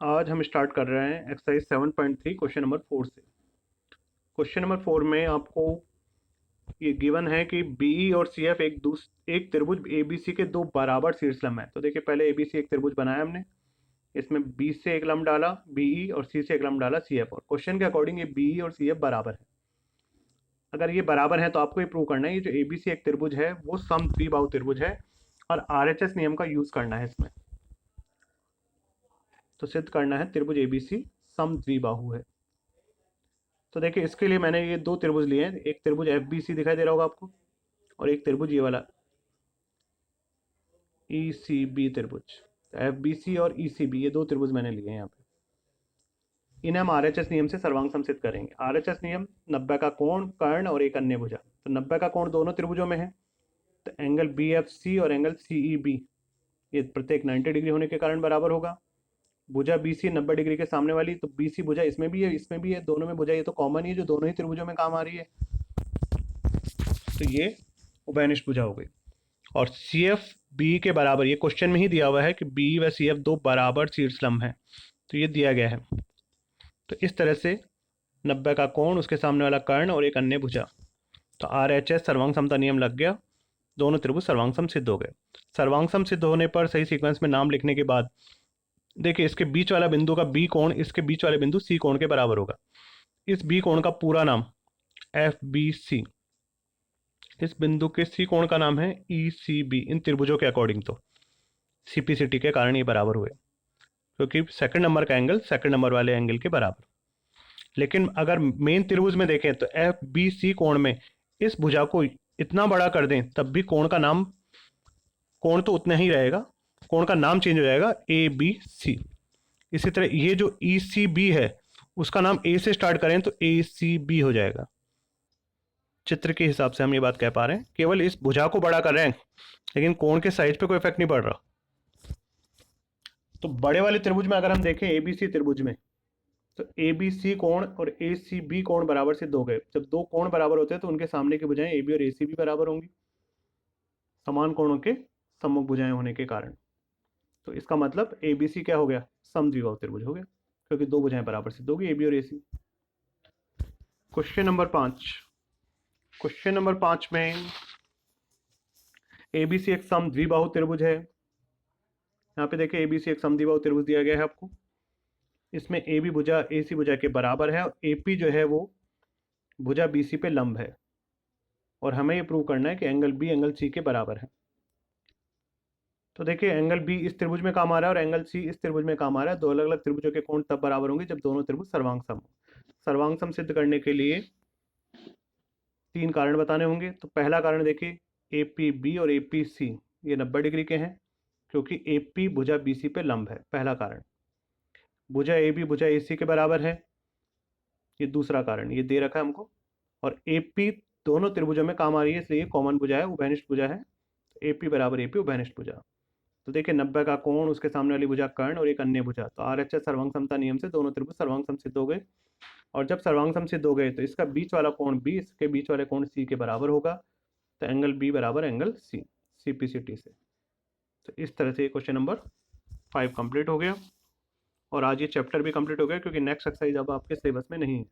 आज हम स्टार्ट कर रहे हैं एक्सरसाइज 7.3 क्वेश्चन नंबर 4 से। क्वेश्चन नंबर 4 में आपको ये गिवन है कि बीई और सीएफ एक त्रिभुज एबीसी के दो बराबर शीर्षलंब है। तो देखिए पहले एबीसी एक त्रिभुज बनाया हमने, इसमें बी से एक लंब डाला बीई और सी से एक लंब डाला सीएफ, और क्वेश्चन के अकॉर्डिंग ये बीई और सीएफ बराबर है। अगर ये बराबर है तो आपको ये प्रूव करना है ये जो एबीसी एक त्रिभुज है वो समद्विबाहु त्रिभुज है, और आरएचएस नियम का यूज करना है इसमें। तो सिद्ध करना है त्रिभुज एबीसी समद्विबाहु है। तो देखिए इसके लिए मैंने ये दो त्रिभुज लिए हैं, एक त्रिभुज एफ बी सी दिखाई दे रहा होगा आपको, और एक त्रिभुज ये वाला ई सी बी त्रिभुज। एफ बी सी और ई सी बी ये दो त्रिभुज मैंने लिए हैं यहाँ पे। इन्हें हम आर एच एस नियम से सर्वांग समसिद्ध करेंगे। आर एच एस नियम 90 का कोण, कर्ण और एक अन्य भुजा। तो 90 का कोण दोनों त्रिभुजों में है, तो एंगल बी एफ सी और एंगल सी ई बी ये प्रत्येक 90 डिग्री होने के कारण बराबर होगा। भुजा बी सी 90 डिग्री के सामने वाली, तो बी सी भुजा इसमें भी है इसमें भी है, दोनों में भुजा ये तो कॉमन ही है जो दोनों ही त्रिभुजों में काम आ रही है, तो ये उभयनिष्ठ भुजा हो गई। और सी एफ बी के बराबर, ये क्वेश्चन में ही दिया हुआ है कि बी व सी एफ दो बराबर शीर्षलंब हैं, तो ये दिया गया है। तो इस तरह से 90 का कोण, उसके सामने वाला कर्ण और एक अन्य भुजा, तो आर एच एस सर्वांग समता नियम लग गया, दोनों त्रिभुज सर्वांग सम सिद्ध हो गए। सर्वांग सम सिद्ध होने पर सही सीक्वेंस में नाम लिखने के बाद देखिए इसके बीच वाला बिंदु का बी कोण इसके बीच वाले बिंदु सी कोण के बराबर होगा। इस बी कोण का पूरा नाम एफ बी सी, इस बिंदु के सी कोण का नाम है ई सी बी। इन त्रिभुजों के अकॉर्डिंग तो सीपीसीटी के कारण ये बराबर हुए, क्योंकि सेकंड नंबर का एंगल सेकंड नंबर वाले एंगल के बराबर। लेकिन अगर मेन त्रिभुज में देखें तो एफ बी सी कोण में इस भुजा को इतना बड़ा कर दें तब भी कोण का नाम, कोण तो उतना ही रहेगा, कोण का नाम चेंज हो जाएगा ए बी सी। इसी तरह ये जो ई सी बी है उसका नाम ए से स्टार्ट करें तो ए सी बी हो जाएगा। चित्र के हिसाब से हम ये बात कह पा रहे हैं, केवल इस भुजा को बड़ा कर रहे हैं लेकिन कोण के साइज पे कोई इफेक्ट नहीं पड़ रहा। तो बड़े वाले त्रिभुज में अगर हम देखें एबीसी त्रिभुज में, तो ए बी सी कोण और ए सी बी कोण बराबर सिद्ध हो गए। जब दो कोण बराबर होते हैं तो उनके सामने की भुजाएं ए बी और ए सी बी बराबर होंगी, समान कोणों के सम्मुख भुजाएं होने के कारण। तो इसका मतलब ए बी सी क्या हो गया, समद्विबाहु त्रिभुज हो गया, क्योंकि दो भुजाएं बराबर सिद्ध होगी ए बी और A C. Question number 5। Question number 5 में एबीसी एक समद्विबाहु त्रिभुज है। यहाँ पे देखिए एबीसी एक समद्विबाहु त्रिभुज दिया गया है आपको। इसमें ए बी भुजा ए सी भुजा के बराबर है और ए पी जो है वो भुजा बी सी पे लंब है, और हमें ये प्रूव करना है कि एंगल बी एंगल सी के बराबर है। तो देखिए एंगल बी इस त्रिभुज में काम आ रहा है और एंगल सी इस त्रिभुज में काम आ रहा है। दो अलग अलग त्रिभुजों के कोण तब बराबर होंगे जब दोनों त्रिभुज सर्वांग सम हो। सर्वांग सम सिद्ध करने के लिए तीन कारण बताने होंगे। तो पहला कारण देखिए ए पी बी और ए पी सी ये 90 डिग्री के हैं, क्योंकि ए पी भुजा बी सी पे लंब है, पहला कारण। भुजा ए बी भुजा ए सी के बराबर है, ये दूसरा कारण, ये दे रखा है हमको। और ए पी दोनों त्रिभुजों में काम आ रही है, इसलिए कॉमन भुजा है, उभयनिष्ठ भुजा है। ए पी बराबर ए पी उभयनिष्ठ भुजा। तो देखिए 90 का कोण, उसके सामने वाली भुजा कर्ण और एक अन्य भुजा, तो आर एच एस सर्वांग समता नियम से दोनों त्रिभुज सर्वांग सम सिद्ध हो गए। और जब सर्वांग सम सिद्ध हो गए तो इसका बीच वाला कोण बी इसके बीच वाले कोण सी के बराबर होगा, तो एंगल बी बराबर एंगल सी, सीपीसीटी से। तो इस तरह से क्वेश्चन नंबर 5 कंप्लीट हो गया, और आज ये चैप्टर भी कंप्लीट हो गया, क्योंकि नेक्स्ट एक्सरसाइज अब आपके सिलेबस में नहीं है।